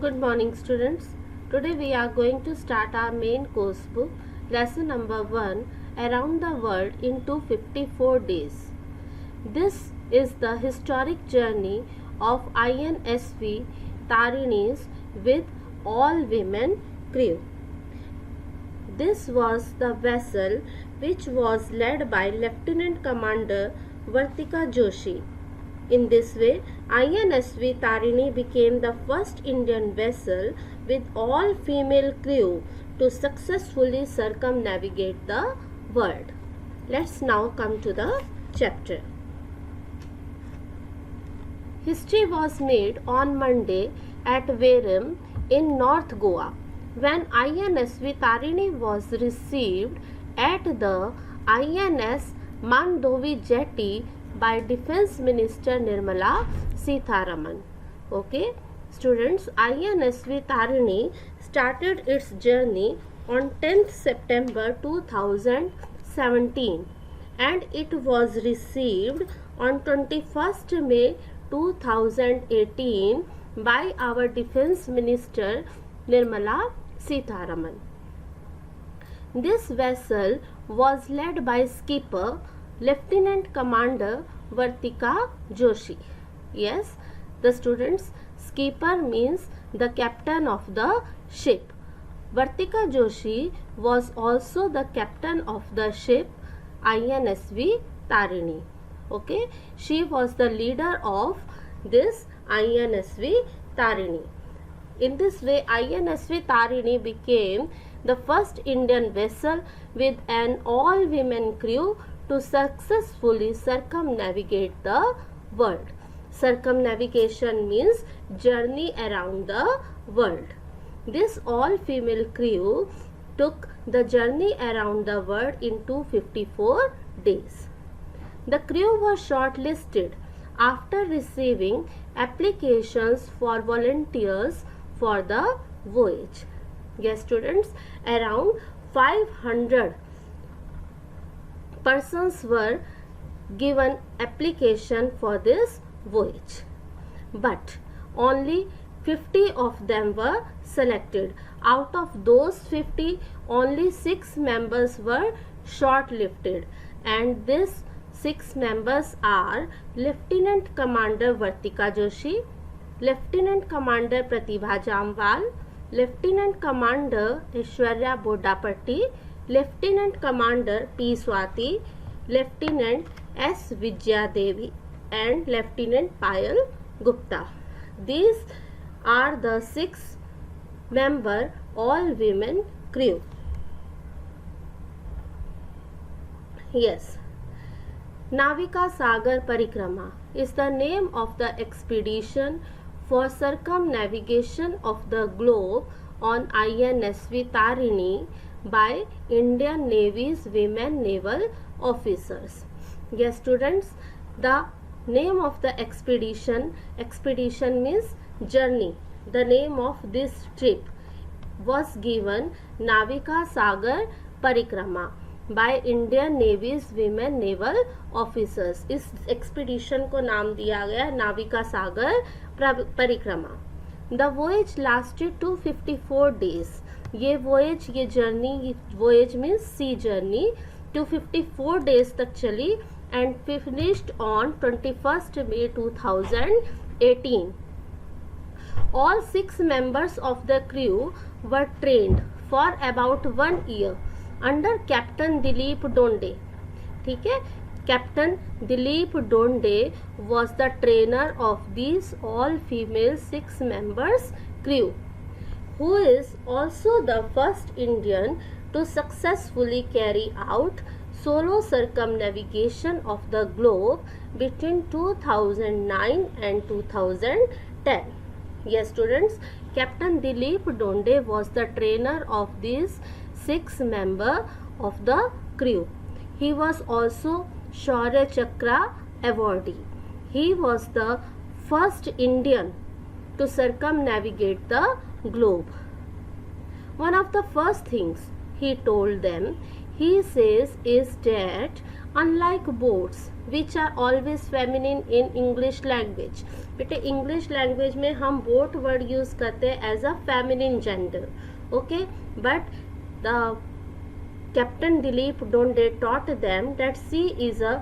Good morning students. Today we are going to start our main course book, lesson number 1, Around the World in 254 Days. This is the historic journey of INSV Tarinis with all-women crew. This was the vessel which was led by Lieutenant Commander Vartika Joshi. In this way, INSV Tarini became the first Indian vessel with all-female crew to successfully circumnavigate the world. Let's now come to the chapter. History was made on Monday at Verum in North Goa when INSV Tarini was received at the INS Mandovi jetty by Defense Minister Nirmala Sitharaman. Okay, students, INSV Tarini started its journey on 10th September 2017 and it was received on 21st May 2018 by our Defense Minister Nirmala Sitharaman. This vessel was led by skipper Lieutenant Commander Vartika Joshi. Yes, the students, skipper means the captain of the ship. Vartika Joshi was also the captain of the ship INSV Tarini. Okay, she was the leader of this INSV Tarini. In this way, INSV Tarini became the first Indian vessel with an all-women crew to successfully circumnavigate the world. Circumnavigation means journey around the world. This all-female crew took the journey around the world in 254 days. The crew was shortlisted after receiving applications for volunteers for the voyage. Yes, students, around 500 persons were given application for this voyage, but only 50 of them were selected. Out of those 50, only 6 members were shortlisted, and these 6 members are Lieutenant Commander Vartika Joshi, Lieutenant Commander Pratibha Jamwal, Lieutenant Commander Aishwarya Bodapatti, Lieutenant Commander P. Swati, Lieutenant S. Vijaya Devi and Lieutenant Payal Gupta. These are the 6-member all-women crew. Yes, Navika Sagar Parikrama is the name of the expedition for circumnavigation of the globe on INSV Tarini by Indian Navy's women naval officers. Yes, students, the name of the expedition means journey. The name of this trip was given Navika Sagar Parikrama by Indian Navy's women naval officers. इस expedition को नाम दिया गया नाविका सागर परिक्रमा. The voyage lasted 254 days. ये journey, voyage means sea journey, 254 days तक चली and finished on 21st May 2018. All 6 members of the crew were trained for about 1 year under Captain Dilip Donde. ठीक है, Captain Dilip Donde was the trainer of these all-female 6 members crew, who is also the first Indian to successfully carry out solo circumnavigation of the globe between 2009 and 2010. Yes, students, Captain Dilip Donde was the trainer of these 6 members of the crew. He was also Shaurya Chakra awardee. He was the first Indian to circumnavigate the globe. One of the first things he told them, he says, is that unlike boats which are always feminine in English language. बेटे English language में हम boat word use करते हैं as a feminine gender. Okay, but the captain Dilip Donde taught them that sea is a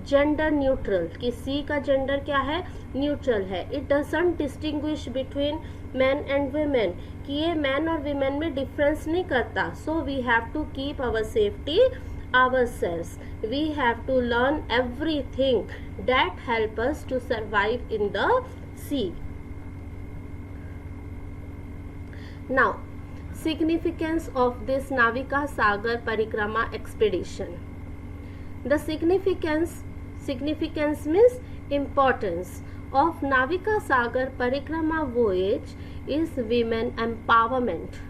gender neutral, कि sea का gender क्या है, neutral है. It doesn't distinguish between man and women, कि ये मैन और वीमेन में डिफरेंस नहीं करता. So we have to keep our safety ourselves. We have to learn everything that help us to survive in the sea. Now, significance of this Navika Sagar Parikrama expedition. The significance means importance of Navika Sagar Parikrama voyage is women empowerment.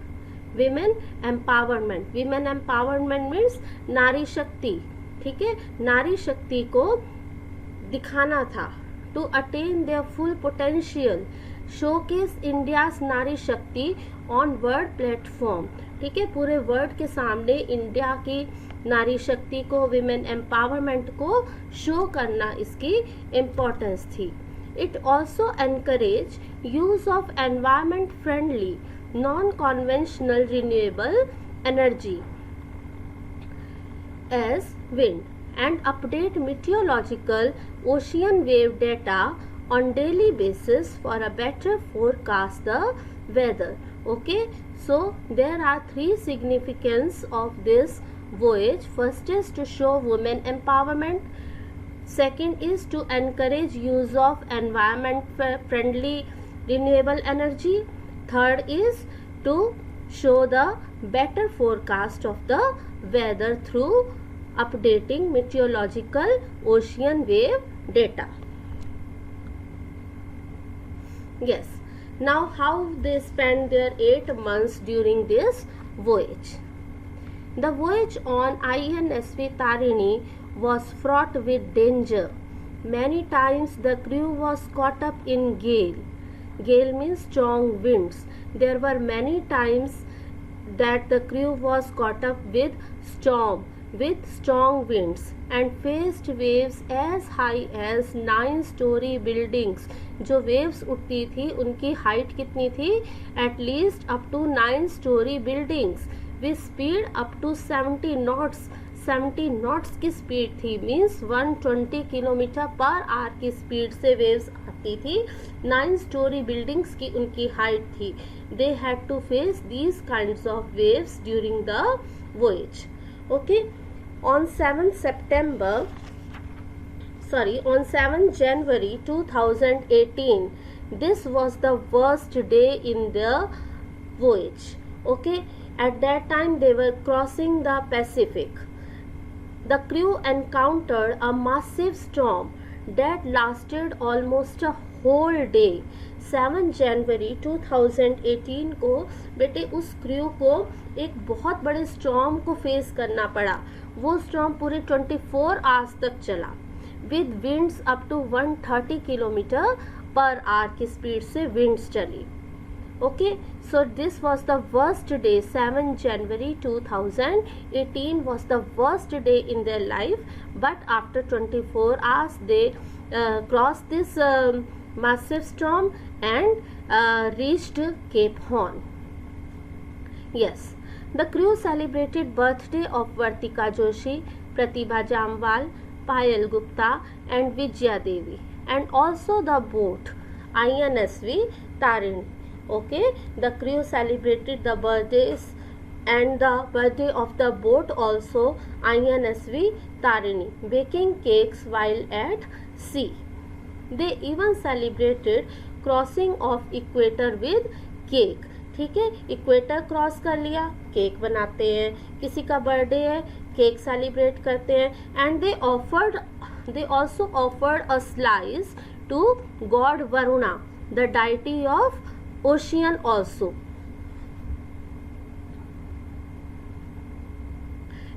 Women empowerment. Women empowerment means नारी शक्ति. ठीक है, नारी शक्ति को दिखाना था. To attain their full potential, showcase India's nari shakti on world platform. ठीक है, पूरे वर्ल्ड के सामने इंडिया की नारी शक्ति को, विमेन एम्पावरमेंट को शो करना इसकी इम्पोर्टेंस थी. It also encourage use of environment friendly non-conventional renewable energy as wind and update meteorological ocean wave data on daily basis for a better forecast the weather. Okay, so there are three significance of this voyage. First is to show women empowerment. Second is to encourage use of environment friendly renewable energy. Third is to show the better forecast of the weather through updating meteorological ocean wave data. Yes, now how they spent their 8 months during this voyage. The voyage on INSV Tarini was fraught with danger. Many times the crew was caught up in gale. Gale means strong winds. There were many times that the crew was caught up with strong winds and faced waves as high as 9-story buildings. जो waves उठती थी उनकी height कितनी थी? At least up to 9-story buildings with speed up to 70 knots. 70 knots की speed थी, means 120 kilometre per hour की speed से वेव्स आती थी. 9 स्टोरी बिल्डिंग्स की उनकी हाइट थी. They had to face these kinds of waves during the voyage. Okay, on 7 January 2018, this was the worst day in the voyage. Okay, at that time they were crossing the Pacific. The crew encountered a massive storm that lasted almost a whole day. 7 जनवरी 2018 को बेटे उस crew को एक बहुत बड़े storm को face करना पड़ा. वो स्टॉर्म पूरे 24 आवर्स तक चला with winds up to 130 kilometre per hour की स्पीड से विंड्स चली. Okay, so this was the worst day. 7 January 2018 was the worst day in their life, but after 24 hours they crossed this massive storm and reached Cape Horn. Yes, the crew celebrated birthday of Vartika Joshi, Pratibha Jamwal, Payal Gupta and Vijaya Devi, and also the boat INSV Tarini. Okay, the crew celebrated the birthdays and the birthday of the boat also INSV Tarini, baking cakes while at sea. They even celebrated crossing of equator with cake. ठीक है, equator cross कर लिया, cake बनाते हैं. किसी का birthday है, cake celebrate करते हैं. And they also offered a slice to god Varuna, the deity of ocean also.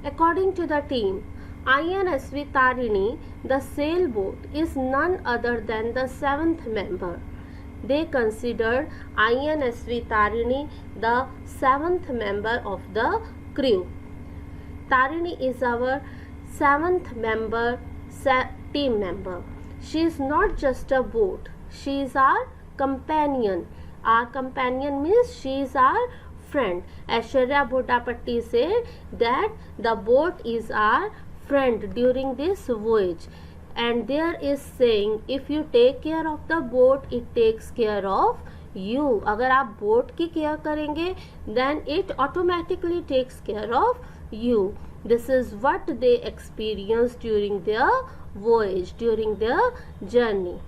According to the team, INSV Tarini, the sailboat, is none other than the 7th member. They considered INSV Tarini the 7th member of the crew. Tarini is our seventh member, team member. She is not just a boat, she is our companion. Our companion means she is our friend. Aishwarya Bhodapatti said that the boat is our friend during this voyage. And there is saying, if you take care of the boat, it takes care of you. अगर आप boat की care करेंगे, then it automatically takes care of you. This is what they experienced during their voyage, during their journey.